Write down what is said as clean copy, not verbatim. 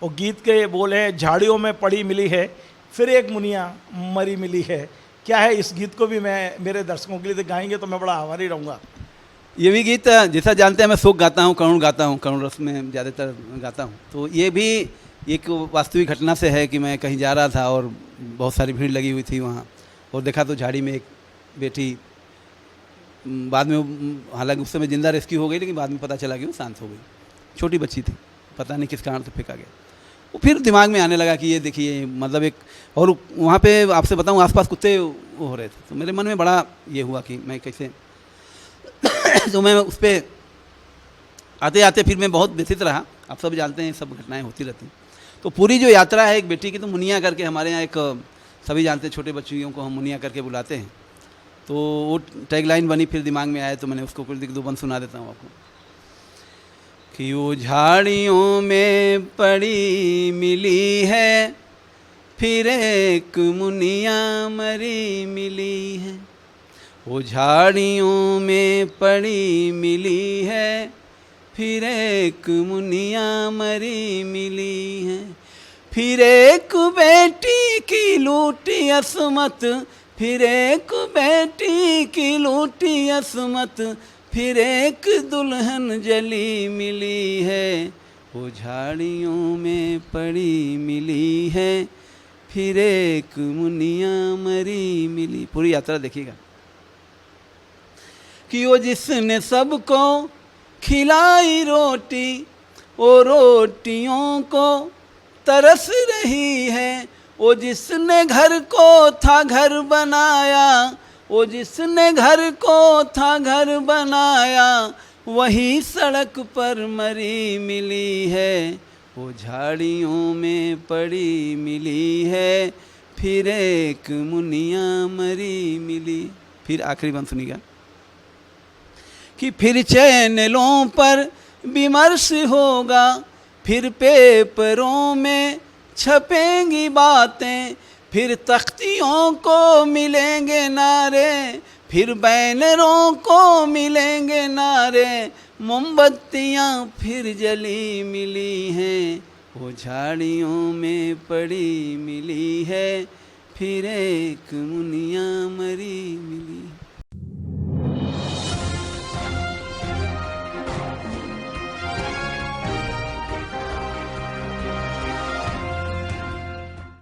और गीत के बोल हैं, झाड़ियों में पड़ी मिली है, फिर एक मुनिया मरी मिली है। क्या है, इस गीत को भी मैं मेरे दर्शकों के लिए गाएंगे तो मैं बड़ा आभारी रहूँगा। ये भी गीत जैसा जानते हैं मैं शोक गाता हूँ, करुण गाता हूँ, करुण रस में ज़्यादातर गाता हूँ। तो ये भी एक वास्तविक घटना से है कि मैं कहीं जा रहा था और बहुत सारी भीड़ लगी हुई थी वहाँ, और देखा तो झाड़ी में एक बेटी, बाद में हालांकि उस समय जिंदा रेस्क्यू हो गई, लेकिन बाद में पता चला कि वो शांत हो गई। छोटी बच्ची थी, पता नहीं किस कारण से फेंका गया। वो फिर दिमाग में आने लगा कि ये देखिए मतलब एक, और वहाँ पे आपसे बताऊँ आसपास कुत्ते वो हो रहे थे, तो मेरे मन में बड़ा ये हुआ कि मैं कैसे तो मैं उस पर आते आते फिर मैं बहुत व्यथित रहा। आप सब जानते हैं सब घटनाएं होती रहती हैं। तो पूरी जो यात्रा है एक बेटी की, तो मुनिया करके हमारे यहाँ एक, सभी जानते हैं छोटे बच्चियों को हम मुनिया करके बुलाते हैं। तो वो टैगलाइन बनी, फिर दिमाग में आया तो मैंने उसको कुछ दो बंद सुना देता हूँ आपको कि वो झाड़ियों में पड़ी मिली है, फिर एक मुनिया मरी मिली है। वो झाड़ियों में पड़ी मिली है, फिर एक मुनिया मरी मिली है। फिर एक बेटी की लूटी असमत, फिर एक बेटी की लूटी असमत, फिर एक दुल्हन जली मिली है। वो झाड़ियों में पड़ी मिली है, फिर एक मुनिया मरी मिली। पूरी यात्रा देखिएगा कि वो जिसने सबको खिलाई रोटी, वो रोटियों को तरस रही है। वो जिसने घर को था घर बनाया, वो जिसने घर को था घर बनाया, वही सड़क पर मरी मिली है। वो झाड़ियों में पड़ी मिली है, फिर एक मुनिया मरी मिली। फिर आखिरी बंद सुनिएगा कि फिर चैनलों पर विमर्श होगा, फिर पेपरों में छपेंगी बातें, फिर तख्तियों को मिलेंगे नारे, फिर बैनरों को मिलेंगे नारे, मोमबत्तियाँ फिर जली मिली हैं। वो झाड़ियों में पड़ी मिली है, फिर एक मुनिया मरी मिली।